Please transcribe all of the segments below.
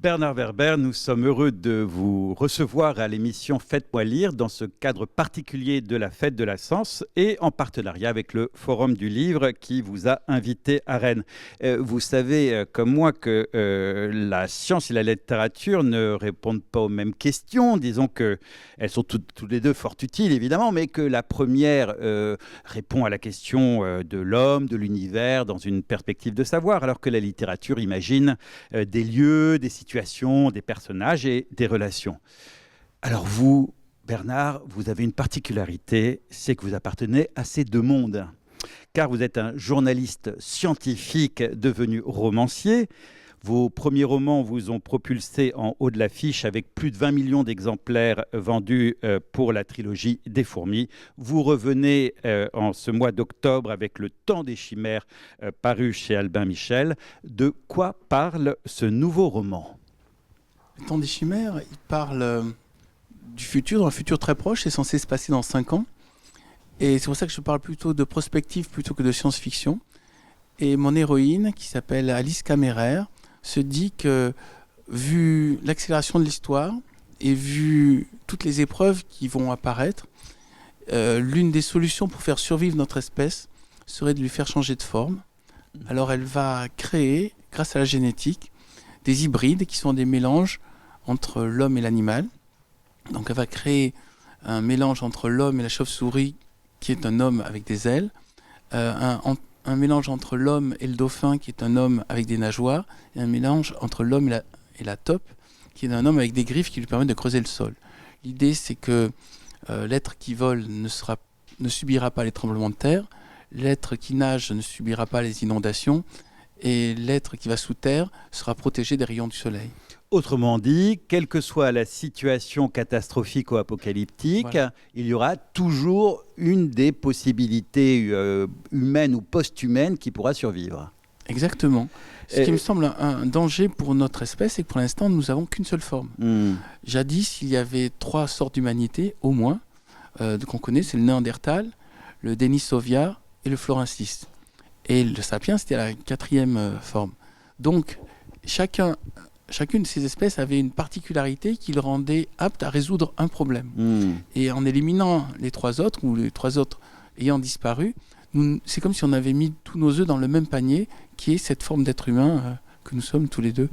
Bernard Werber, nous sommes heureux de vous recevoir à l'émission Faites-moi lire dans ce cadre particulier de la Fête de la Science et en partenariat avec le Forum du Livre qui vous a invité à Rennes. Vous savez comme moi que la science et la littérature ne répondent pas aux mêmes questions. Disons qu'elles sont toutes les deux fort utiles évidemment, mais que la première répond à la question de l'homme, de l'univers dans une perspective de savoir, alors que la littérature imagine des lieux, des situations, des personnages et des relations. Alors vous, Bernard, vous avez une particularité, c'est que vous appartenez à ces deux mondes. Car vous êtes un journaliste scientifique devenu romancier. Vos premiers romans vous ont propulsé en haut de l'affiche avec plus de 20 millions d'exemplaires vendus pour la trilogie des fourmis. Vous revenez en ce mois d'octobre avec Le Temps des chimères paru chez Albin Michel. De quoi parle ce nouveau roman ? Le Temps des chimères, il parle du futur, dans un futur très proche, c'est censé se passer dans 5 ans. Et c'est pour ça que je parle plutôt de prospective plutôt que de science-fiction. Et mon héroïne, qui s'appelle Alice Caméraire, se dit que, vu l'accélération de l'histoire et vu toutes les épreuves qui vont apparaître, l'une des solutions pour faire survivre notre espèce serait de lui faire changer de forme. Alors elle va créer, grâce à la génétique, des hybrides qui sont des mélanges entre l'homme et l'animal. Donc elle va créer un mélange entre l'homme et la chauve-souris, qui est un homme avec des ailes, un mélange entre l'homme et le dauphin, qui est un homme avec des nageoires, et un mélange entre l'homme et la taupe, qui est un homme avec des griffes qui lui permettent de creuser le sol. L'idée, c'est que l'être qui vole ne subira pas les tremblements de terre, l'être qui nage ne subira pas les inondations, et l'être qui va sous terre sera protégé des rayons du soleil. Autrement dit, quelle que soit la situation catastrophique ou apocalyptique, voilà, il y aura toujours une des possibilités humaines ou post-humaines qui pourra survivre. Exactement. Ce qui me semble un danger pour notre espèce, c'est que pour l'instant, nous n'avons qu'une seule forme. Jadis, il y avait 3 sortes d'humanité, au moins, qu'on connaît, c'est le Néandertal, le Denisovia et le Florensis. Et le Sapiens, c'était la 4e forme. Donc, chacune de ces espèces avait une particularité qui le rendait apte à résoudre un problème. Et en éliminant les 3 autres, ou les 3 autres ayant disparu, c'est comme si on avait mis tous nos œufs dans le même panier, qui est cette forme d'être humain que nous sommes tous les deux,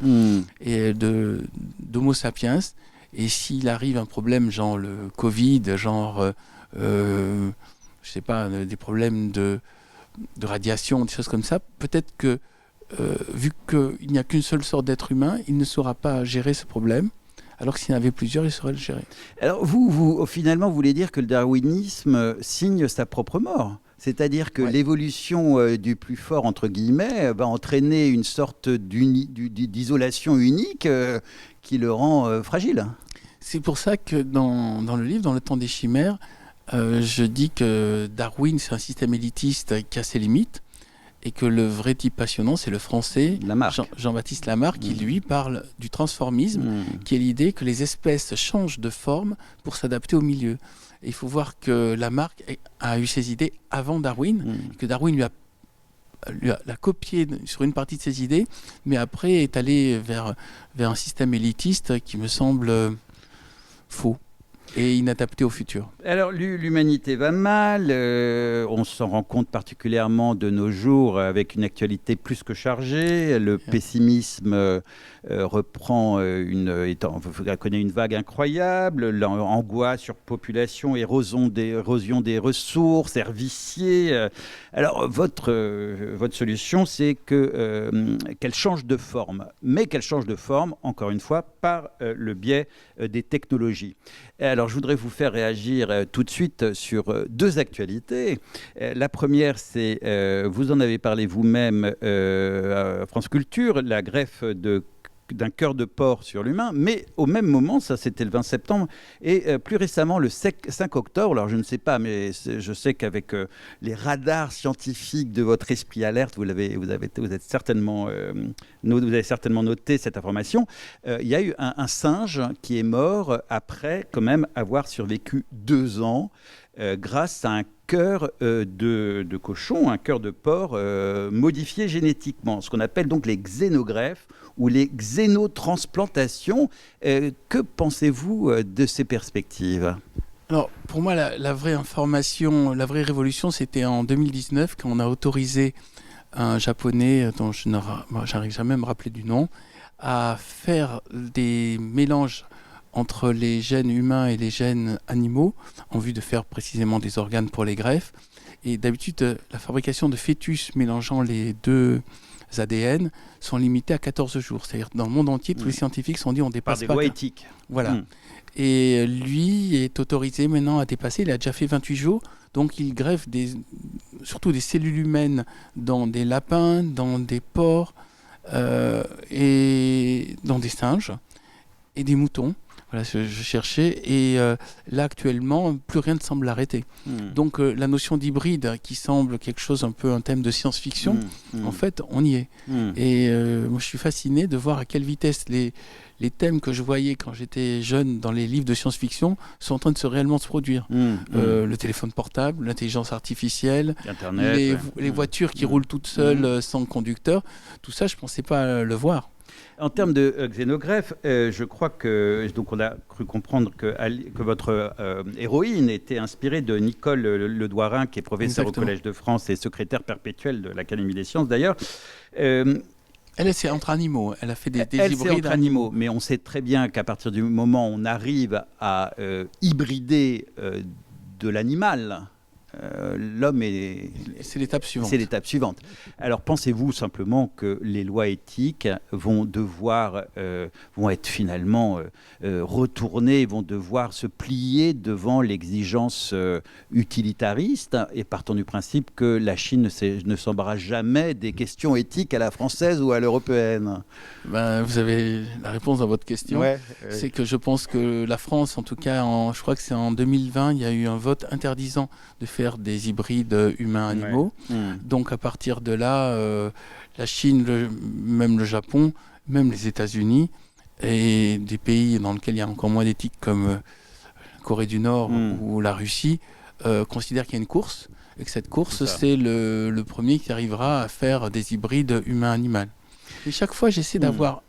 et d'Homo sapiens. Et s'il arrive un problème genre le Covid, genre, je sais pas, des problèmes de radiation, des choses comme ça, peut-être que vu qu'il n'y a qu'une seule sorte d'être humain, il ne saura pas gérer ce problème, alors que s'il y en avait plusieurs, il saurait le gérer. Alors vous finalement, vous voulez dire que le darwinisme signe sa propre mort ? C'est-à-dire que l'évolution du plus fort, entre guillemets, va entraîner une sorte d'isolation unique qui le rend fragile. C'est pour ça que dans le livre, dans Le Temps des chimères, je dis que Darwin, c'est un système élitiste qui a ses limites, et que le vrai type passionnant, c'est le français Jean-Baptiste Lamarck, qui lui parle du transformisme, qui est l'idée que les espèces changent de forme pour s'adapter au milieu. Et il faut voir que Lamarck a eu ses idées avant Darwin, que Darwin lui a copié sur une partie de ses idées, mais après est allé vers un système élitiste qui me semble faux et inadapté au futur. Alors l'humanité va mal, on s'en rend compte particulièrement de nos jours avec une actualité plus que chargée, le pessimisme reprend connaît une vague incroyable, l'angoisse sur population, érosion des ressources, herbiers. Alors votre solution, c'est qu'elle change de forme, mais qu'elle change de forme, encore une fois, par le biais des technologies. Alors, je voudrais vous faire réagir tout de suite sur 2 actualités. La première, c'est, vous en avez parlé vous-même à France Culture, la greffe d'un cœur de porc sur l'humain, mais au même moment, ça c'était le 20 septembre, et plus récemment le 5 octobre, alors je ne sais pas, mais je sais qu'avec les radars scientifiques de votre esprit alerte, vous avez certainement noté cette information, il y a eu un singe qui est mort après quand même avoir survécu 2 ans grâce à un cœur de cochon, un cœur de porc modifié génétiquement, ce qu'on appelle donc les xénogreffes ou les xénotransplantations. Que pensez-vous de ces perspectives ? Alors, pour moi, la vraie information, la vraie révolution, c'était en 2019, quand on a autorisé un Japonais, dont je n'arrive jamais à me rappeler du nom, à faire des mélanges entre les gènes humains et les gènes animaux, en vue de faire précisément des organes pour les greffes. Et d'habitude, la fabrication de fœtus mélangeant les deux ADN sont limitées à 14 jours. C'est-à-dire, dans le monde entier, tous les scientifiques se sont dit on dépasse par pas... des lois éthiques. Voilà. Et lui est autorisé maintenant à dépasser, il a déjà fait 28 jours, donc il greffe surtout des cellules humaines dans des lapins, dans des porcs et dans des singes et des moutons. Voilà, je cherchais, et là actuellement, plus rien ne semble l'arrêter. Donc la notion d'hybride, qui semble quelque chose un peu un thème de science-fiction, en fait, on y est. Et moi, je suis fasciné de voir à quelle vitesse les thèmes que je voyais quand j'étais jeune dans les livres de science-fiction sont en train de réellement se produire. Le téléphone portable, l'intelligence artificielle, Internet, les voitures qui roulent toutes seules sans conducteur, tout ça, je ne pensais pas le voir. En termes de xénogreffe, je crois que donc on a cru comprendre que votre héroïne était inspirée de Nicole Le Douarin, qui est professeure au Collège de France et secrétaire perpétuelle de l'Académie des sciences d'ailleurs. Elle, c'est entre animaux. Elle a fait des hybrides entre animaux. Mais on sait très bien qu'à partir du moment où on arrive à hybrider de l'animal, l'homme est... C'est l'étape suivante. C'est l'étape suivante. Alors, pensez-vous simplement que les lois éthiques vont être finalement retournées, vont devoir se plier devant l'exigence utilitariste, et partant du principe que la Chine ne s'embarrasse jamais des questions éthiques à la française ou à l'européenne? Vous avez la réponse dans votre question. C'est que je pense que la France, en tout cas, je crois que c'est en 2020, il y a eu un vote interdisant de faire des hybrides humains-animaux. Donc à partir de là, la Chine, même le Japon, même les États-Unis et des pays dans lesquels il y a encore moins d'éthique comme la Corée du Nord ou la Russie considèrent qu'il y a une course et que cette course, c'est le premier qui arrivera à faire des hybrides humains-animaux. Et chaque fois, j'essaie d'avoir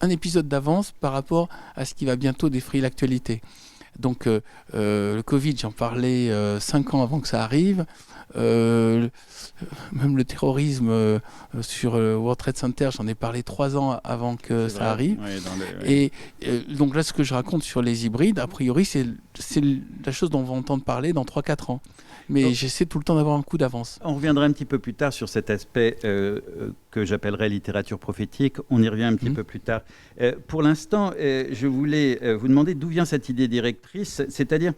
un épisode d'avance par rapport à ce qui va bientôt défrayer l'actualité. Donc le Covid, j'en parlais 5 ans avant que ça arrive. Même le terrorisme sur le World Trade Center, j'en ai parlé 3 ans avant que ça arrive. Et donc là, ce que je raconte sur les hybrides, a priori, c'est la chose dont on va entendre parler dans 3-4 ans. Mais j'essaie tout le temps d'avoir un coup d'avance. On reviendra un petit peu plus tard sur cet aspect que j'appellerais littérature prophétique. On y revient un petit peu plus tard. Pour l'instant, je voulais vous demander d'où vient cette idée directrice, c'est-à-dire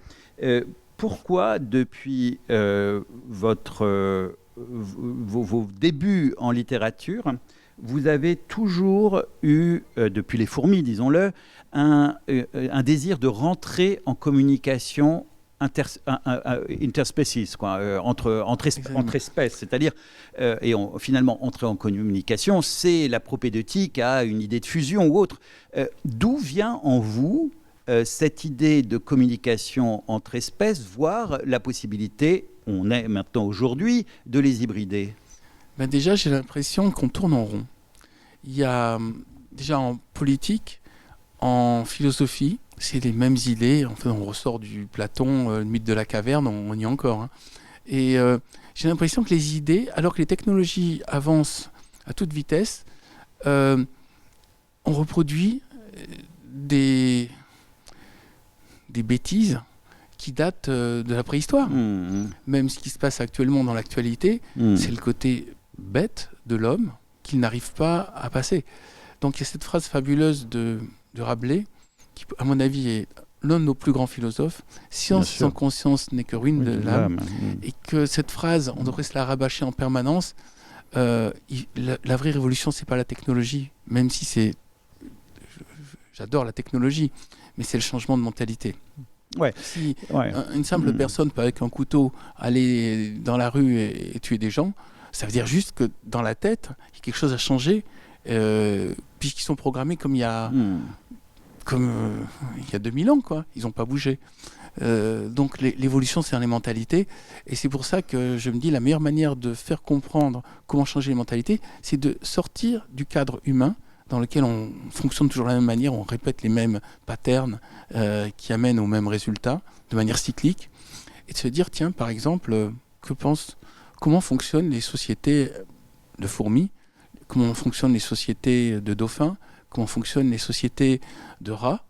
pourquoi depuis vos débuts en littérature, vous avez toujours eu, depuis les fourmis, disons-le, un désir de rentrer en communication interspecies, entre espèces, c'est-à-dire, finalement, entrer en communication, c'est la propédeutique à une idée de fusion ou autre. D'où vient en vous cette idée de communication entre espèces, voire la possibilité, on est maintenant aujourd'hui, de les hybrider? Déjà, j'ai l'impression qu'on tourne en rond. Il y a déjà en politique, en philosophie, c'est les mêmes idées. En fait, on ressort du Platon, le mythe de la caverne, on y est encore. Et j'ai l'impression que les idées, alors que les technologies avancent à toute vitesse, on reproduit des bêtises qui datent de la préhistoire. Même ce qui se passe actuellement dans l'actualité, c'est le côté bête de l'homme qu'il n'arrive pas à passer. Donc il y a cette phrase fabuleuse de Rabelais, qui, à mon avis, est l'un de nos plus grands philosophes. Science sans conscience n'est que ruine de l'âme. Et que cette phrase, on devrait se la rabâcher en permanence. La vraie révolution, c'est pas la technologie, même si j'adore la technologie, mais c'est le changement de mentalité. Si une simple personne peut, avec un couteau, aller dans la rue et tuer des gens, ça veut dire juste que dans la tête, il y a quelque chose à changer, puisqu'ils sont programmés comme il y a 2000 ans, quoi. Ils n'ont pas bougé. Donc l'évolution, c'est dans les mentalités. Et c'est pour ça que je me dis la meilleure manière de faire comprendre comment changer les mentalités, c'est de sortir du cadre humain dans lequel on fonctionne toujours de la même manière, on répète les mêmes patterns qui amènent aux mêmes résultats, de manière cyclique, et de se dire, tiens, par exemple, comment fonctionnent les sociétés de fourmis, comment fonctionnent les sociétés de dauphins, comment fonctionnent les sociétés de rats,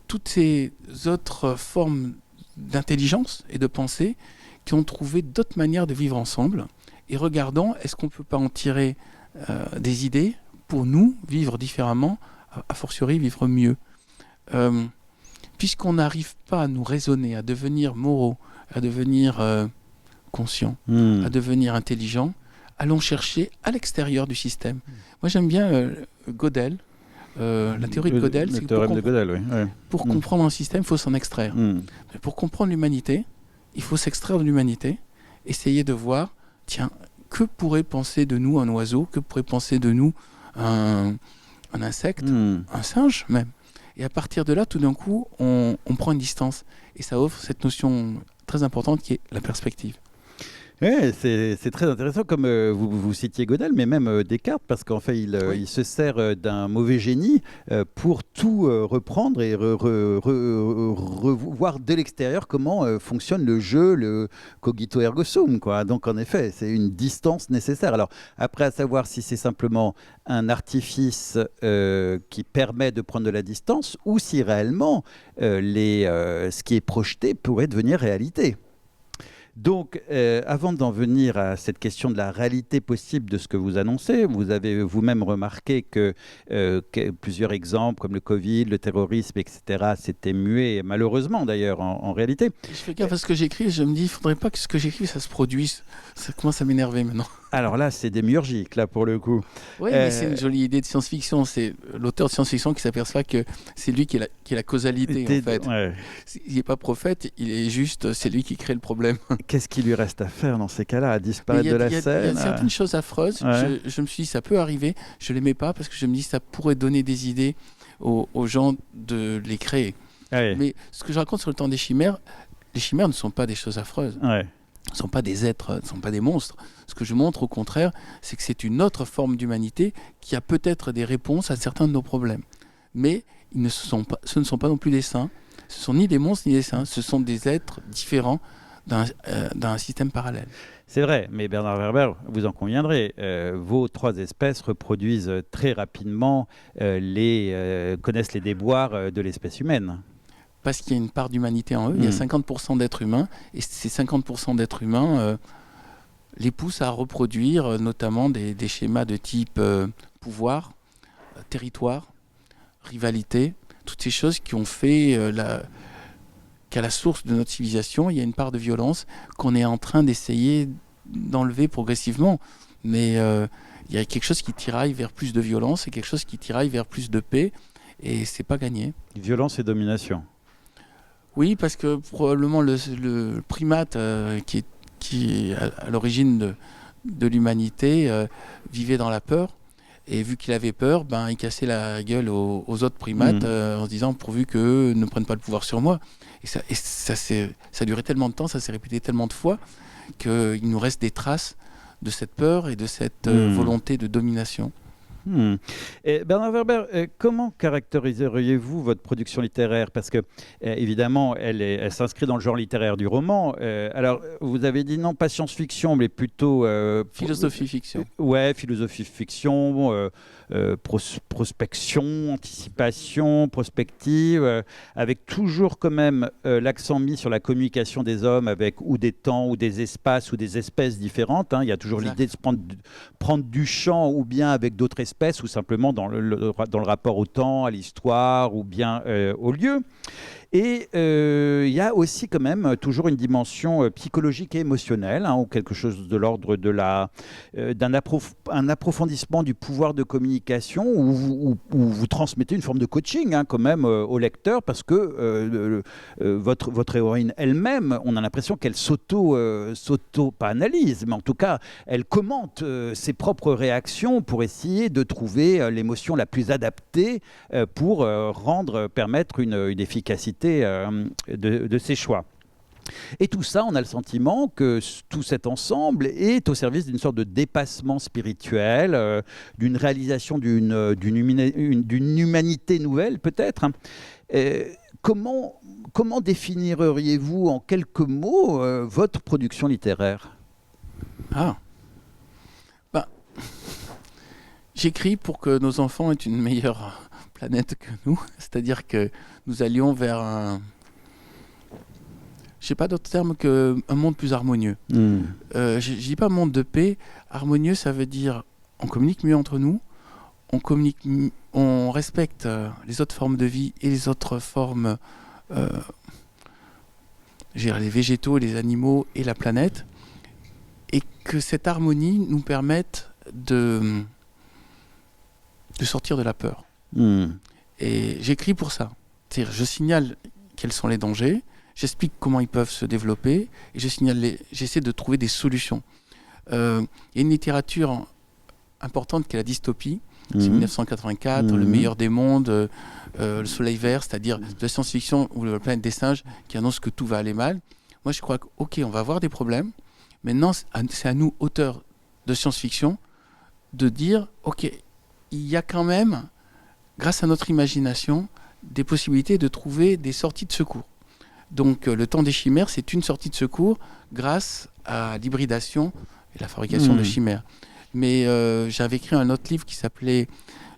toutes ces autres formes d'intelligence et de pensée qui ont trouvé d'autres manières de vivre ensemble, et regardons, est-ce qu'on ne peut pas en tirer des idées pour nous vivre différemment, a fortiori vivre mieux. Puisqu'on n'arrive pas à nous raisonner, à devenir moraux, à devenir conscients, à devenir intelligents, allons chercher à l'extérieur du système. Moi j'aime bien Gödel, la théorie de Gödel, c'est que pour comprendre un système, il faut s'en extraire. Mais pour comprendre l'humanité, il faut s'extraire de l'humanité, essayer de voir, tiens, que pourrait penser de nous un oiseau, que pourrait penser de nous un insecte, un singe même. Et à partir de là, tout d'un coup, on prend une distance. Et ça offre cette notion très importante qui est la perspective. Oui, c'est très intéressant, comme vous citiez Gödel, mais même Descartes, parce qu'en fait, il se sert d'un mauvais génie pour tout reprendre et revoir de l'extérieur comment fonctionne le jeu, le cogito ergo sum, quoi. Donc, en effet, c'est une distance nécessaire. Alors, après, à savoir si c'est simplement un artifice qui permet de prendre de la distance ou si réellement ce qui est projeté pourrait devenir réalité. Donc, avant d'en venir à cette question de la réalité possible de ce que vous annoncez, vous avez vous-même remarqué que plusieurs exemples comme le Covid, le terrorisme, etc., s'étaient mués, malheureusement d'ailleurs, en réalité. Je fais gaffe à ce que j'écris, je me dis, il ne faudrait pas que ce que j'écris, ça se produise. Ça commence à m'énerver maintenant. Alors là, c'est démiurgique, là, pour le coup. Oui, mais c'est une jolie idée de science-fiction. C'est l'auteur de science-fiction qui s'aperçoit que c'est lui qui est la causalité, en fait. Ouais. Il n'est pas prophète, il est juste, c'est lui qui crée le problème. Qu'est-ce qu'il lui reste à faire dans ces cas-là? À disparaître de la scène? Il y a certaines choses affreuses. Ouais. Je me suis dit, ça peut arriver. Je ne l'aimais pas parce que je me dis, ça pourrait donner des idées aux gens de les créer. Ouais. Mais ce que je raconte sur le temps des chimères, les chimères ne sont pas des choses affreuses. Ouais. Ce ne sont pas des êtres, ce ne sont pas des monstres. Ce que je montre, au contraire, c'est que c'est une autre forme d'humanité qui a peut-être des réponses à certains de nos problèmes. Mais ce ne sont pas non plus des saints. Ce ne sont ni des monstres ni des saints. Ce sont des êtres différents d'un système parallèle. C'est vrai, mais Bernard Werber, vous en conviendrez, vos trois espèces reproduisent très rapidement, connaissent les déboires de l'espèce humaine. Parce qu'il y a une part d'humanité en eux, il y a 50% d'êtres humains, et ces 50% d'êtres humains les poussent à reproduire notamment des schémas de type pouvoir, territoire, rivalité, toutes ces choses qui ont fait qu'à la source de notre civilisation, il y a une part de violence qu'on est en train d'essayer d'enlever progressivement. Mais il y a quelque chose qui tiraille vers plus de violence et quelque chose qui tiraille vers plus de paix, et c'est pas gagné. Violence et domination. Oui, parce que probablement le primate qui est à l'origine de l'humanité vivait dans la peur. Et vu qu'il avait peur, il cassait la gueule aux autres primates en se disant pourvu qu'eux ne prennent pas le pouvoir sur moi. Et ça a duré tellement de temps, ça s'est répété tellement de fois qu'il nous reste des traces de cette peur et de cette volonté de domination. Et Bernard Werber, comment caractériseriez-vous votre production littéraire? Parce que, évidemment, elle s'inscrit dans le genre littéraire du roman. Alors, vous avez dit non, pas science-fiction, mais plutôt... philosophie-fiction. Ouais, philosophie-fiction, prospection, anticipation, prospective, avec toujours quand même l'accent mis sur la communication des hommes avec ou des temps, ou des espaces, ou des espèces différentes. Hein. Il y a toujours l'idée de se prendre du champ, ou bien avec d'autres espèces, ou simplement dans le rapport au temps, à l'histoire, ou bien au lieu. Et il y a aussi quand même toujours une dimension psychologique et émotionnelle, ou quelque chose de l'ordre d'un approfondissement du pouvoir de communication où vous transmettez une forme de coaching quand même au lecteur, parce que votre héroïne elle-même, on a l'impression qu'elle pas analyse, mais en tout cas, elle commente ses propres réactions pour essayer de trouver l'émotion la plus adaptée pour permettre une efficacité légitimité de ses choix. Et tout ça, on a le sentiment que tout cet ensemble est au service d'une sorte de dépassement spirituel, d'une réalisation d'une humanité nouvelle, peut-être. Comment définiriez-vous en quelques mots votre production littéraire ? J'écris pour que nos enfants aient une meilleure planète que nous, c'est-à-dire que nous allions vers un... Je n'ai pas d'autre terme qu'un monde plus harmonieux. Je ne dis pas monde de paix. Harmonieux, ça veut dire on communique mieux entre nous, on respecte les autres formes de vie et les autres formes, les végétaux, les animaux et la planète, et que cette harmonie nous permette de sortir de la peur. Et j'écris pour ça. C'est-à-dire, je signale quels sont les dangers, j'explique comment ils peuvent se développer et j'essaie de trouver des solutions. Il y a une littérature importante qui est la dystopie. C'est 1984, Le meilleur des mondes, Le soleil vert, c'est-à-dire de la science-fiction ou La planète des singes qui annonce que tout va aller mal. Moi, je crois qu'on va avoir des problèmes. Maintenant, c'est à nous, auteurs de science-fiction, de dire, OK, il y a quand même, grâce à notre imagination, des possibilités de trouver des sorties de secours. Donc, Le temps des chimères, c'est une sortie de secours grâce à l'hybridation et la fabrication de chimères. Mais j'avais écrit un autre livre qui s'appelait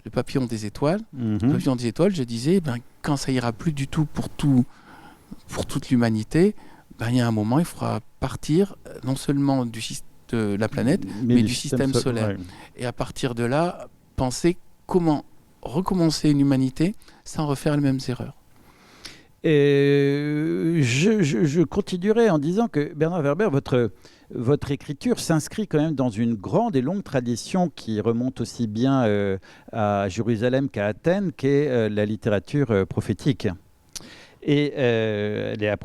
Le papillon des étoiles. Le papillon des étoiles, je disais, quand ça ira plus du tout pour toute l'humanité, il y a un moment, il faudra partir non seulement de la planète, mais du système solaire. Ouais. Et à partir de là, penser comment recommencer une humanité sans refaire les mêmes erreurs. Et je continuerai en disant que Bernard Werber, votre écriture s'inscrit quand même dans une grande et longue tradition qui remonte aussi bien à Jérusalem qu'à Athènes, qu'est la littérature prophétique. Et elle est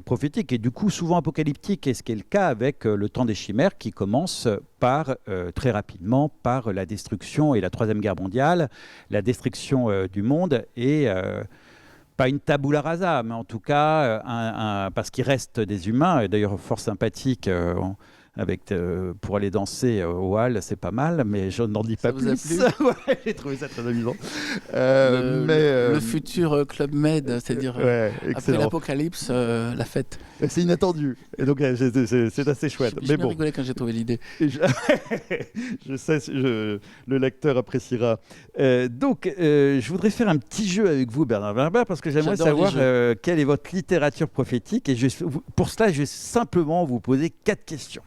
prophétique et du coup souvent apocalyptique, et ce qui est le cas avec Le temps des chimères, qui commence par, très rapidement, par la destruction et la Troisième Guerre mondiale, la destruction du monde, et pas une tabula rasa, mais en tout cas, parce qu'il reste des humains, et d'ailleurs fort sympathiques, pour aller danser au Hall, c'est pas mal, mais je n'en dis pas plus. Ouais, j'ai trouvé ça très amusant. Le futur Club Med, c'est-à-dire après l'apocalypse, la fête. C'est inattendu, et donc c'est assez chouette. J'ai bien rigolé quand j'ai trouvé l'idée. Je sais, le lecteur appréciera. Donc, je voudrais faire un petit jeu avec vous, Bernard Werber, parce que j'aimerais savoir quelle est votre littérature prophétique, et pour cela, je vais simplement vous poser 4 questions.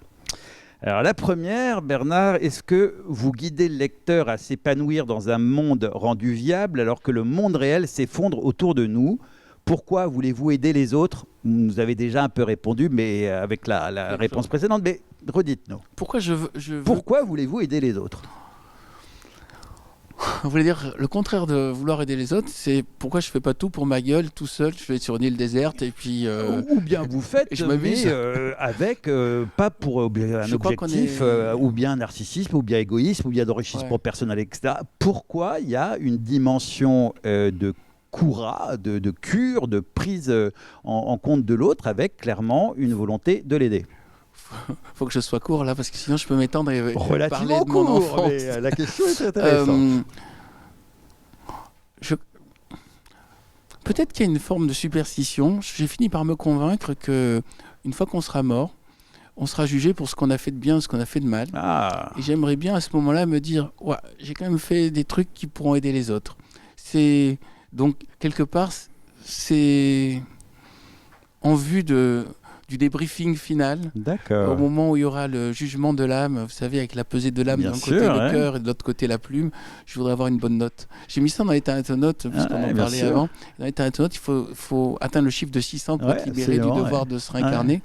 Alors la première, Bernard, est-ce que vous guidez le lecteur à s'épanouir dans un monde rendu viable alors que le monde réel s'effondre autour de nous ? Pourquoi voulez-vous aider les autres ? Vous nous avez déjà un peu répondu, mais avec la réponse précédente, mais redites-nous. Pourquoi voulez-vous aider les autres ? Vous voulez dire le contraire de vouloir aider les autres, c'est pourquoi je fais pas tout pour ma gueule, tout seul, je vais sur une île déserte et puis... Ou bien vous faites, mais avec, pas pour un objectif, ou bien un narcissisme, ou bien égoïsme, ou bien d'enrichissement personnel, etc. Pourquoi il y a une dimension de courage, de cure, de prise en compte de l'autre, avec clairement une volonté de l'aider ? Faut que je sois court là, parce que sinon je peux m'étendre et relativement parler de mon enfance. Mais la question est intéressante. Peut-être qu'il y a une forme de superstition. J'ai fini par me convaincre que une fois qu'on sera mort, on sera jugé pour ce qu'on a fait de bien, ce qu'on a fait de mal. Et j'aimerais bien à ce moment-là me dire, j'ai quand même fait des trucs qui pourront aider les autres. Donc quelque part, c'est en vue du débriefing final. D'accord. Au moment où il y aura le jugement de l'âme, vous savez, avec la pesée de l'âme d'un côté le cœur et de l'autre côté la plume, je voudrais avoir une bonne note. J'ai mis ça dans l'état note, puisqu'on en parlait avant. Dans l'état note, il faut atteindre le chiffre de 600 pour être libéré du devoir de se réincarner.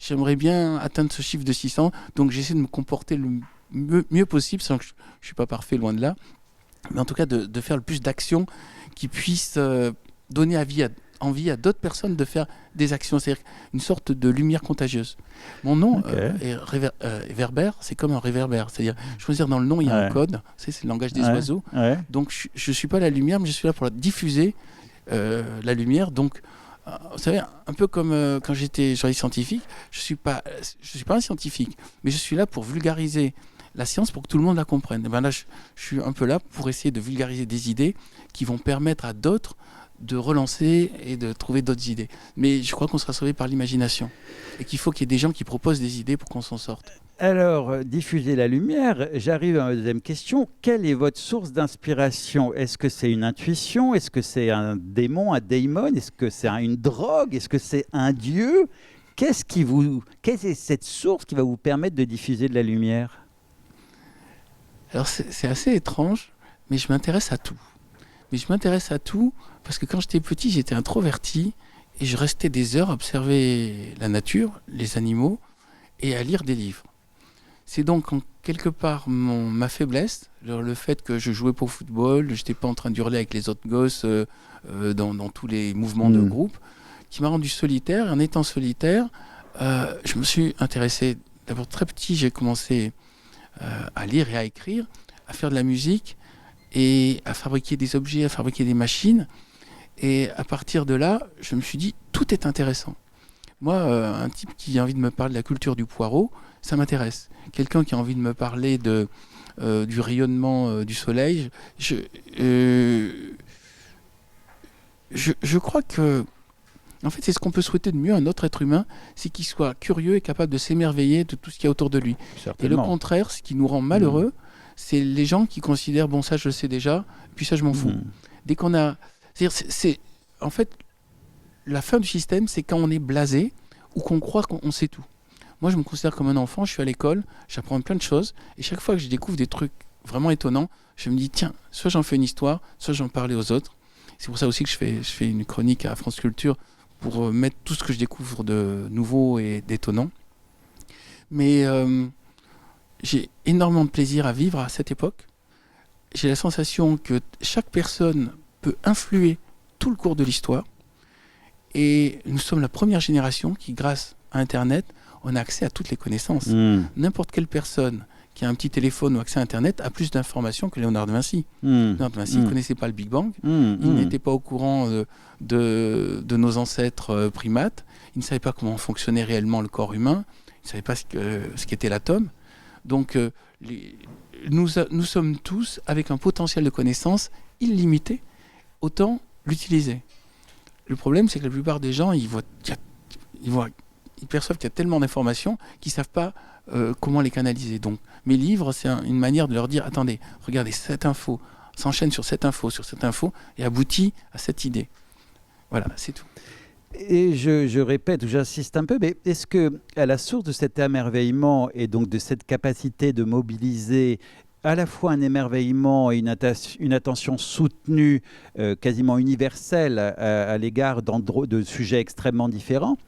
J'aimerais bien atteindre ce chiffre de 600, donc j'essaie de me comporter le mieux possible, sans que je ne suis pas parfait, loin de là, mais en tout cas de faire le plus d'actions qui puissent donner envie à d'autres personnes de faire des actions, c'est-à-dire une sorte de lumière contagieuse. Mon nom est Werber, c'est comme un réverbère, c'est-à-dire, je veux dire, dans le nom, il y a un code, c'est le langage des oiseaux, donc je ne suis pas la lumière, mais je suis là pour diffuser la lumière, donc Vous savez, un peu comme quand j'étais journaliste scientifique, je suis pas un scientifique, mais je suis là pour vulgariser la science pour que tout le monde la comprenne. Et ben là, je suis un peu là pour essayer de vulgariser des idées qui vont permettre à d'autres de relancer et de trouver d'autres idées. Mais je crois qu'on sera sauvé par l'imagination et qu'il faut qu'il y ait des gens qui proposent des idées pour qu'on s'en sorte. Alors, diffuser la lumière, j'arrive à ma deuxième question. Quelle est votre source d'inspiration? Est-ce que c'est une intuition? Est-ce que c'est un démon, un daemon? Est-ce que c'est une drogue? Est-ce que c'est un dieu? Quelle est cette source qui va vous permettre de diffuser de la lumière? Alors c'est assez étrange, mais je m'intéresse à tout. Mais je m'intéresse à tout parce que quand j'étais petit, j'étais introverti et je restais des heures à observer la nature, les animaux et à lire des livres. C'est donc en quelque part ma faiblesse, le fait que je jouais pas au football, je n'étais pas en train d'hurler avec les autres gosses dans tous les mouvements de groupe, qui m'a rendu solitaire. Et en étant solitaire, je me suis intéressé, d'abord très petit, j'ai commencé à lire et à écrire, à faire de la musique et à fabriquer des objets, à fabriquer des machines. Et à partir de là, je me suis dit, tout est intéressant. Moi, un type qui a envie de me parler de la culture du poireau, ça m'intéresse. Quelqu'un qui a envie de me parler du rayonnement du soleil, je crois que, en fait, c'est ce qu'on peut souhaiter de mieux à notre être humain, c'est qu'il soit curieux et capable de s'émerveiller de tout ce qu'il y a autour de lui. Certainement. Et le contraire, ce qui nous rend malheureux, c'est les gens qui considèrent, bon, ça je le sais déjà, puis ça je m'en fous. Dès qu'on a... C'est en fait, la fin du système, c'est quand on est blasé ou qu'on croit qu'on sait tout. Moi, je me considère comme un enfant, je suis à l'école, j'apprends plein de choses, et chaque fois que je découvre des trucs vraiment étonnants, je me dis, tiens, soit j'en fais une histoire, soit j'en parlais aux autres. C'est pour ça aussi que je fais une chronique à France Culture pour mettre tout ce que je découvre de nouveau et d'étonnant. Mais j'ai énormément de plaisir à vivre à cette époque. J'ai la sensation que chaque personne peut influer tout le cours de l'histoire. Et nous sommes la première génération qui, grâce à Internet, on a accès à toutes les connaissances. N'importe quelle personne qui a un petit téléphone ou accès à Internet a plus d'informations que Léonard de Vinci. Léonard de Vinci ne connaissait pas le Big Bang, il n'était pas au courant de nos ancêtres primates, il ne savait pas comment fonctionnait réellement le corps humain, il ne savait pas ce qu'était l'atome. Donc nous sommes tous avec un potentiel de connaissances illimité, autant l'utiliser. Le problème, c'est que la plupart des gens, ils perçoivent qu'il y a tellement d'informations qu'ils ne savent pas comment les canaliser. Donc, mes livres, c'est une manière de leur dire, attendez, regardez, cette info s'enchaîne sur cette info, et aboutit à cette idée. Voilà, c'est tout. Et je répète, j'insiste un peu, mais est-ce que à la source de cet émerveillement et donc de cette capacité de mobiliser à la fois un émerveillement et une attention soutenue, quasiment universelle à l'égard de sujets extrêmement différents,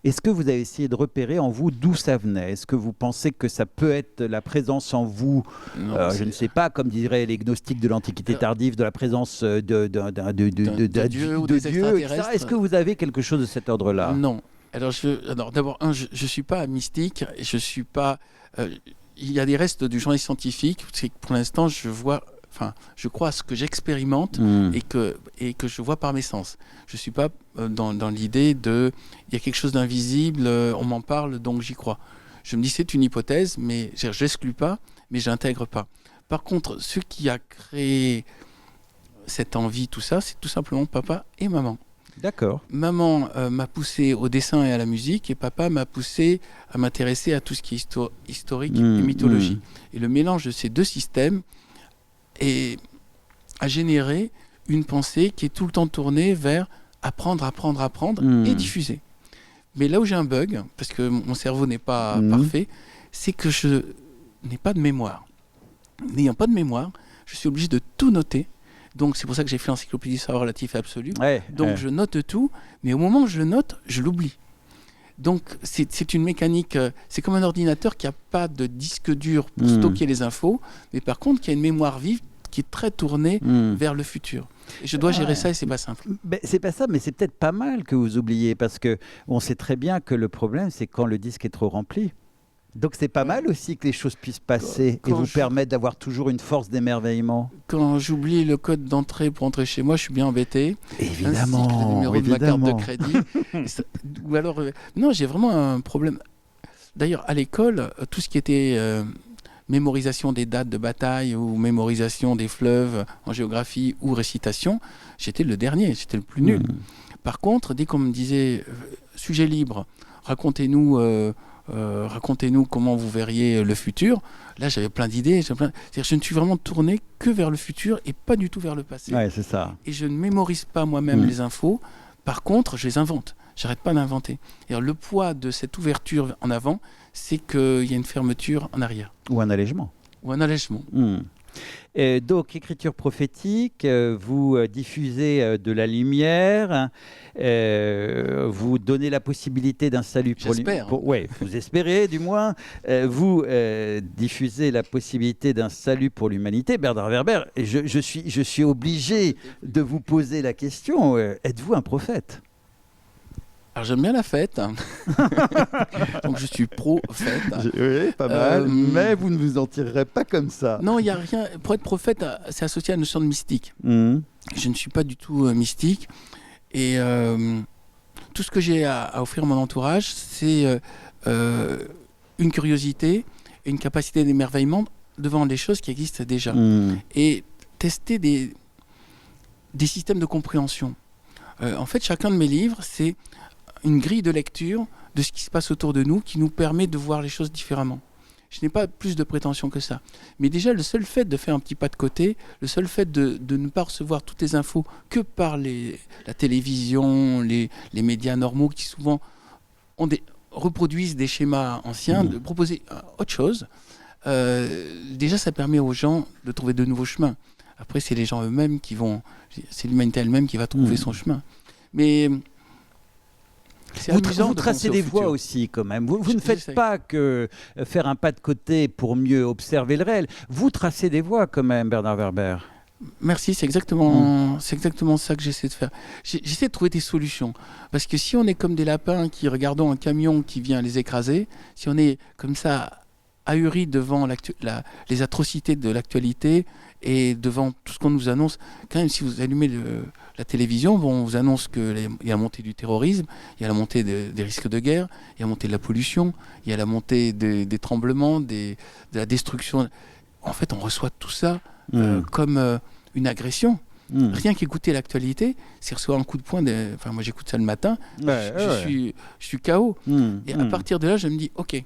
est-ce que vous avez essayé de repérer en vous d'où ça venait? Est-ce que vous pensez que ça peut être la présence en vous, je ne sais pas, comme diraient les gnostiques de l'Antiquité tardive, de la présence de Dieu ou des extraterrestres? Est-ce que vous avez quelque chose de cet ordre-là? Non. Alors d'abord, je suis pas mystique, je suis pas... il y a des restes du journalisme scientifique, c'est que pour l'instant, je crois à ce que j'expérimente et que je vois par mes sens. Je ne suis pas dans l'idée de il y a quelque chose d'invisible, on m'en parle, donc j'y crois. Je me dis c'est une hypothèse, mais je n'exclus pas, mais je n'intègre pas. Par contre, ce qui a créé cette envie, tout ça, c'est tout simplement papa et maman. D'accord. Maman m'a poussé au dessin et à la musique, et papa m'a poussé à m'intéresser à tout ce qui est historique et mythologie. Et le mélange de ces deux systèmes a généré une pensée qui est tout le temps tournée vers apprendre et diffuser. Mais là où j'ai un bug, parce que mon cerveau n'est pas parfait, c'est que je n'ai pas de mémoire. N'ayant pas de mémoire, je suis obligé de tout noter. Donc c'est pour ça que j'ai fait l'encyclopédie du savoir relatif et absolu. Donc je note tout, mais au moment où je le note, je l'oublie. Donc c'est une mécanique, c'est comme un ordinateur qui n'a pas de disque dur pour stocker les infos, mais par contre qui a une mémoire vive qui est très tournée vers le futur. Et je dois gérer ça et c'est pas simple. C'est pas ça, mais c'est peut-être pas mal que vous oubliez, parce que on sait très bien que le problème, c'est quand le disque est trop rempli. Donc c'est pas mal aussi que les choses puissent passer et vous permettre d'avoir toujours une force d'émerveillement. Quand j'oublie le code d'entrée pour entrer chez moi, je suis bien embêté. Évidemment. Ainsi que le numéro de ma carte de crédit. Ou alors, non, j'ai vraiment un problème. D'ailleurs, à l'école, tout ce qui était mémorisation des dates de bataille ou mémorisation des fleuves en géographie ou récitation, j'étais le dernier, j'étais le plus nul. Par contre, dès qu'on me disait sujet libre, racontez-nous comment vous verriez le futur, là j'avais plein d'idées. C'est-à-dire je ne suis vraiment tourné que vers le futur et pas du tout vers le passé. Ouais, c'est ça. Et je ne mémorise pas moi-même les infos, par contre je les invente. J'arrête pas d'inventer. Et le poids de cette ouverture en avant, c'est qu'il y a une fermeture en arrière. Ou un allègement. Ou un allègement. Donc, écriture prophétique, vous diffusez de la lumière, vous donnez la possibilité d'un salut pour l'humanité. Oui, vous espérez du moins. Vous diffusez la possibilité d'un salut pour l'humanité. Bernard Werber, je suis obligé de vous poser la question, êtes-vous un prophète ? Alors j'aime bien la fête, donc je suis pro-fête. Oui, pas mal, mais vous ne vous en tirerez pas comme ça. Non, il n'y a rien. Pour être prophète, c'est associé à la notion de mystique. Je ne suis pas du tout mystique. Et tout ce que j'ai à offrir à mon entourage, c'est une curiosité et une capacité d'émerveillement devant des choses qui existent déjà. Et tester des systèmes de compréhension. En fait, chacun de mes livres, c'est une grille de lecture de ce qui se passe autour de nous qui nous permet de voir les choses différemment. Je n'ai pas plus de prétention que ça. Mais déjà, le seul fait de faire un petit pas de côté, le seul fait de ne pas recevoir toutes les infos que par la télévision, les médias normaux qui souvent reproduisent des schémas anciens, de proposer autre chose, déjà ça permet aux gens de trouver de nouveaux chemins. Après, c'est les gens eux-mêmes qui vont... C'est l'humanité elle-même qui va trouver son chemin. Mais... Vous tracez des voies aussi quand même. Vous ne faites pas que faire un pas de côté pour mieux observer le réel. Vous tracez des voies quand même, Bernard Werber. Merci, c'est exactement ça que j'essaie de faire. J'essaie de trouver des solutions. Parce que si on est comme des lapins qui regardons un camion qui vient les écraser, si on est comme ça ahuri devant les atrocités de l'actualité et devant tout ce qu'on nous annonce, quand même si vous allumez la télévision, on vous annonce qu'il y a la montée du terrorisme, il y a la montée des risques de guerre, il y a la montée de la pollution, il y a la montée des tremblements, de la destruction. En fait, on reçoit tout ça comme une agression. Rien qu'écouter l'actualité, c'est recevoir un coup de poing. Enfin, moi, j'écoute ça le matin, je suis KO. Et à partir de là, je me dis, OK,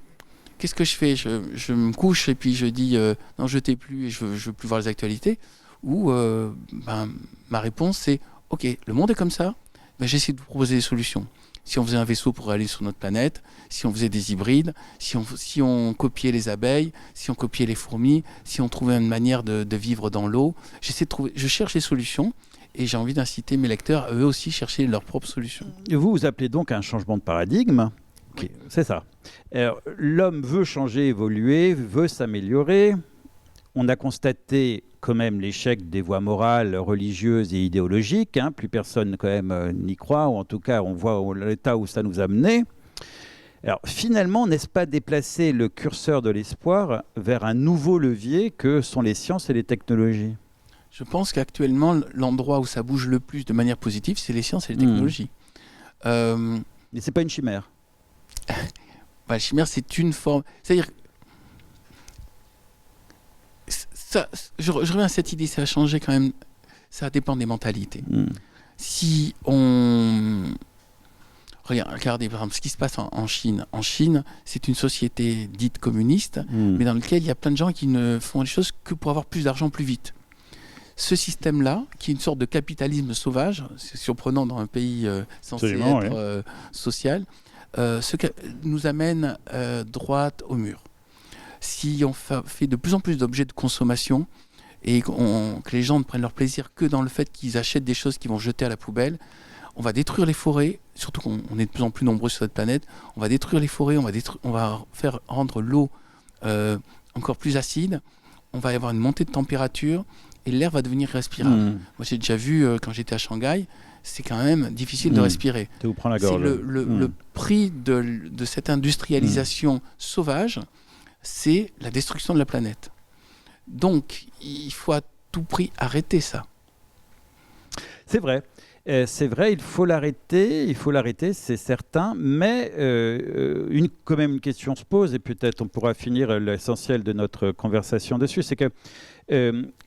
qu'est-ce que je fais ? Je me couche et puis je dis, non, je t'ai plus et je veux plus voir les actualités. Ou ma réponse, c'est, OK, le monde est comme ça, j'essaie de vous proposer des solutions. Si on faisait un vaisseau pour aller sur notre planète, si on faisait des hybrides, si on copiait les abeilles, si on copiait les fourmis, si on trouvait une manière de vivre dans l'eau, je cherche des solutions et j'ai envie d'inciter mes lecteurs à eux aussi chercher leurs propres solutions. Vous appelez donc un changement de paradigme. Okay, c'est ça. L'homme veut changer, évoluer, veut s'améliorer. On a constaté quand même l'échec des voies morales, religieuses et idéologiques. Plus personne quand même n'y croit, ou en tout cas on voit l'état où ça nous a menés. Alors finalement, n'est-ce pas déplacer le curseur de l'espoir vers un nouveau levier que sont les sciences et les technologies ? Je pense qu'actuellement, l'endroit où ça bouge le plus de manière positive, c'est les sciences et les technologies. Mais ce n'est pas une chimère. La chimère, c'est une forme... C'est-à-dire... Je reviens à cette idée, ça a changé quand même, ça dépend des mentalités. Si on... Regardez, par exemple, ce qui se passe en Chine. En Chine, c'est une société dite communiste, mais dans laquelle il y a plein de gens qui ne font les choses que pour avoir plus d'argent plus vite. Ce système-là, qui est une sorte de capitalisme sauvage, c'est surprenant dans un pays censé être social, nous amène droit au mur. Si on fait de plus en plus d'objets de consommation et que les gens ne prennent leur plaisir que dans le fait qu'ils achètent des choses qu'ils vont jeter à la poubelle, on va détruire les forêts, surtout qu'on est de plus en plus nombreux sur cette planète, on va détruire les forêts, on va faire rendre l'eau encore plus acide, on va y avoir une montée de température et l'air va devenir irrespirable. Moi j'ai déjà vu, quand j'étais à Shanghai, c'est quand même difficile de respirer. Ça vous prend la gorge. C'est le prix de cette industrialisation sauvage c'est la destruction de la planète. Donc, il faut à tout prix arrêter ça. C'est vrai. C'est vrai, il faut l'arrêter, c'est certain, mais quand même une question se pose, et peut-être on pourra finir l'essentiel de notre conversation dessus, c'est que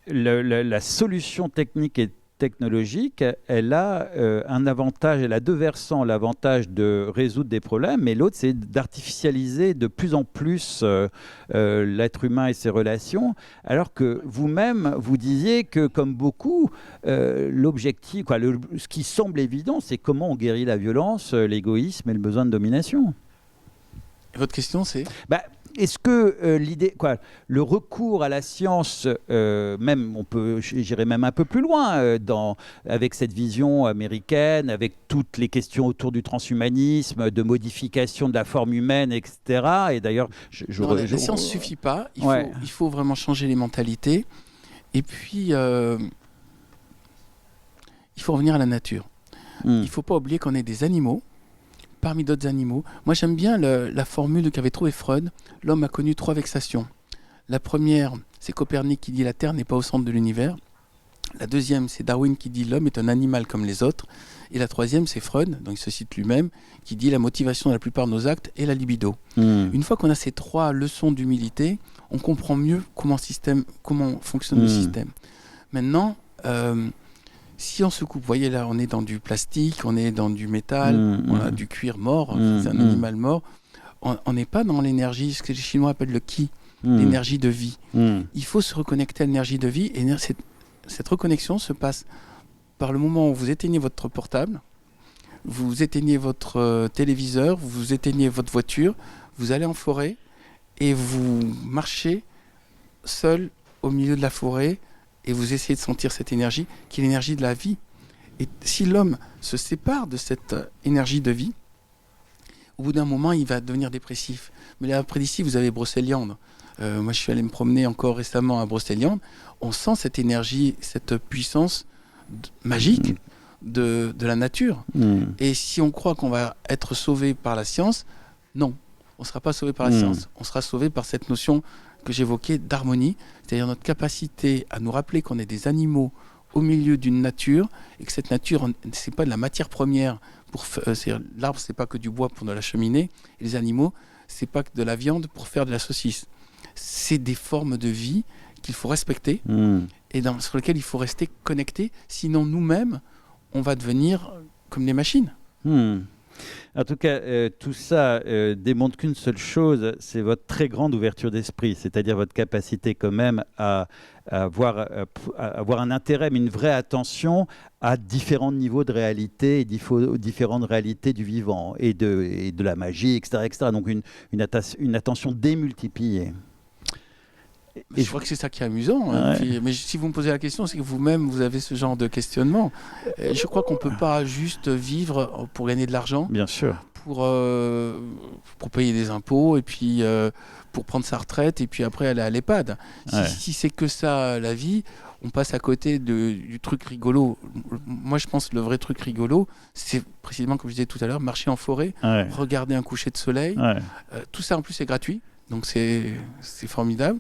la solution technique et technologique, elle a un avantage, elle a deux versants, l'avantage de résoudre des problèmes, mais l'autre c'est d'artificialiser de plus en plus l'être humain et ses relations, alors que vous-même, vous disiez que comme beaucoup, l'objectif, ce qui semble évident, c'est comment on guérit la violence, l'égoïsme et le besoin de domination. Et votre question c'est est-ce que le recours à la science, même j'irais même un peu plus loin, avec cette vision américaine, avec toutes les questions autour du transhumanisme, de modification de la forme humaine, etc. Et d'ailleurs, la science ne suffit pas. Il faut vraiment changer les mentalités. Et puis, il faut revenir à la nature. Il ne faut pas oublier qu'on est des animaux. Parmi d'autres animaux. Moi, j'aime bien la formule qu'avait trouvée Freud. L'homme a connu 3 vexations. La première, c'est Copernic qui dit la Terre n'est pas au centre de l'univers. La deuxième, c'est Darwin qui dit l'homme est un animal comme les autres. Et la troisième, c'est Freud, donc il se cite lui-même, qui dit la motivation de la plupart de nos actes est la libido. Une fois qu'on a ces 3 leçons d'humilité, on comprend mieux comment fonctionne le système. Maintenant, si on se coupe, vous voyez là, on est dans du plastique, on est dans du métal, on a du cuir mort, c'est un animal mort. On n'est pas dans l'énergie, ce que les Chinois appellent le qi, l'énergie de vie. Il faut se reconnecter à l'énergie de vie, et cette reconnexion se passe par le moment où vous éteignez votre portable, vous éteignez votre téléviseur, vous éteignez votre voiture, vous allez en forêt et vous marchez seul au milieu de la forêt, et vous essayez de sentir cette énergie, qui est l'énergie de la vie. Et si l'homme se sépare de cette énergie de vie, au bout d'un moment, il va devenir dépressif. Mais là, près d'ici, vous avez Brocéliande. Moi, je suis allé me promener encore récemment à Brocéliande. On sent cette énergie, cette puissance magique de la nature. Et si on croit qu'on va être sauvé par la science, non, on ne sera pas sauvé par la science. On sera sauvé par cette notion que j'évoquais d'harmonie, c'est-à-dire notre capacité à nous rappeler qu'on est des animaux au milieu d'une nature, et que cette nature, c'est pas de la matière première. L'arbre, c'est pas que du bois pour de la cheminée, et les animaux, c'est pas que de la viande pour faire de la saucisse. C'est des formes de vie qu'il faut respecter, et sur lesquelles il faut rester connecté, sinon nous-mêmes, on va devenir comme des machines. En tout cas, tout ça démontre qu'une seule chose, c'est votre très grande ouverture d'esprit, c'est-à-dire votre capacité quand même à avoir un intérêt, mais une vraie attention à différents niveaux de réalité et différentes réalités du vivant et de la magie, etc. etc. Donc une attention démultipliée. Et je crois que c'est ça qui est amusant. Ouais. Puis, mais si vous me posez la question, c'est que vous-même, vous avez ce genre de questionnement. Je crois qu'on ne peut pas juste vivre pour gagner de l'argent. Bien sûr. Pour payer des impôts et puis pour prendre sa retraite et puis après aller à l'EHPAD. Si c'est que ça, la vie, on passe à côté du truc rigolo. Moi, je pense que le vrai truc rigolo, c'est précisément, comme je disais tout à l'heure, marcher en forêt, regarder un coucher de soleil. Tout ça, en plus, c'est gratuit. Donc, c'est formidable.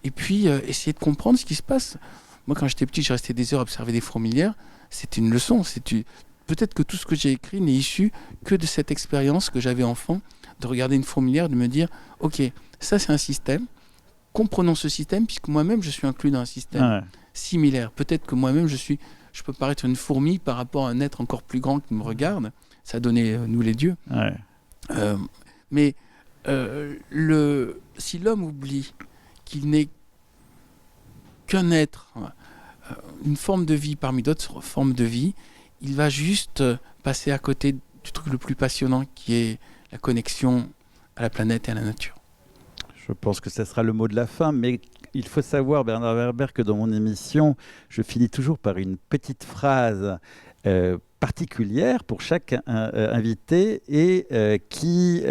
Et puis, essayer de comprendre ce qui se passe. Moi, quand j'étais petit, je restais des heures à observer des fourmilières. C'était une leçon. Peut-être que tout ce que j'ai écrit n'est issu que de cette expérience que j'avais enfant, de regarder une fourmilière, de me dire, OK, ça c'est un système. Comprenons ce système, puisque moi-même, je suis inclus dans un système similaire. Peut-être que moi-même, je peux paraître une fourmi par rapport à un être encore plus grand qui me regarde. Ça donnait nous les dieux. Mais si l'homme oublie qu'il n'est qu'un être, une forme de vie parmi d'autres formes de vie, il va juste passer à côté du truc le plus passionnant qui est la connexion à la planète et à la nature. Je pense que ce sera le mot de la fin, mais il faut savoir, Bernard Werber, que dans mon émission, je finis toujours par une petite phrase particulière pour chaque invité et qui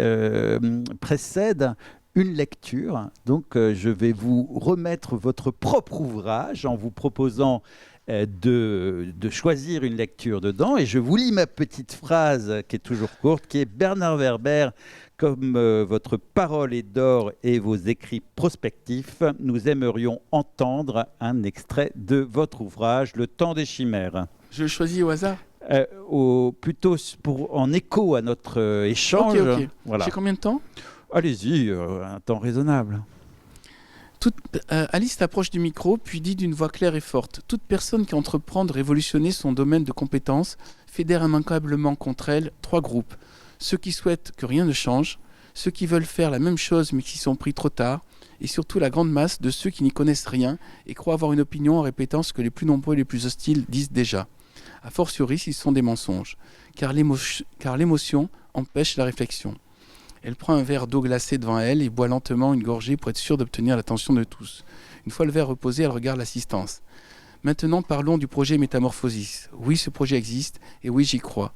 précède une lecture. Donc, je vais vous remettre votre propre ouvrage en vous proposant de choisir une lecture dedans. Et je vous lis ma petite phrase qui est toujours courte, qui est: Bernard Werber, comme votre parole est d'or et vos écrits prospectifs, nous aimerions entendre un extrait de votre ouvrage, Le temps des chimères. Je le choisis au hasard. Plutôt en écho à notre échange. Ok. Voilà. J'ai combien de temps? Allez-y, un temps raisonnable. Alice approche du micro, puis dit d'une voix claire et forte: toute personne qui entreprend de révolutionner son domaine de compétences fédère immanquablement contre elle 3 groupes. Ceux qui souhaitent que rien ne change, ceux qui veulent faire la même chose mais qui sont pris trop tard, et surtout la grande masse de ceux qui n'y connaissent rien et croient avoir une opinion en répétant ce que les plus nombreux et les plus hostiles disent déjà. A fortiori s'ils sont des mensonges, car l'émotion empêche la réflexion. Elle prend un verre d'eau glacée devant elle et boit lentement une gorgée pour être sûre d'obtenir l'attention de tous. Une fois le verre reposé, elle regarde l'assistance. Maintenant, parlons du projet Métamorphosis. Oui, ce projet existe, et oui, j'y crois.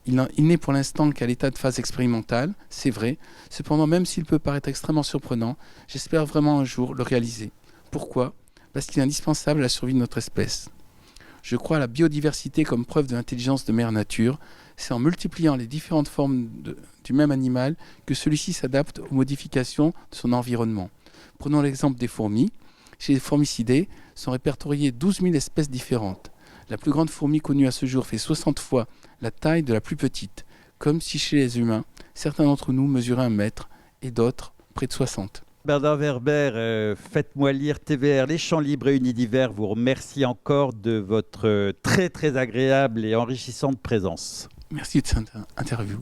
Il n'est pour l'instant qu'à l'état de phase expérimentale, c'est vrai. Cependant, même s'il peut paraître extrêmement surprenant, j'espère vraiment un jour le réaliser. Pourquoi ? Parce qu'il est indispensable à la survie de notre espèce. Je crois à la biodiversité comme preuve de l'intelligence de Mère Nature. C'est en multipliant les différentes formes du même animal que celui-ci s'adapte aux modifications de son environnement. Prenons l'exemple des fourmis. Chez les Formicidae sont répertoriées 12 000 espèces différentes. La plus grande fourmi connue à ce jour fait 60 fois la taille de la plus petite, comme si chez les humains, certains d'entre nous mesuraient 1 mètre et d'autres près de 60. Bernard Werber, Faites-moi lire, TVR, Les Champs Libres et Unidivers vous remercie encore de votre très très agréable et enrichissante présence. Merci de cette interview.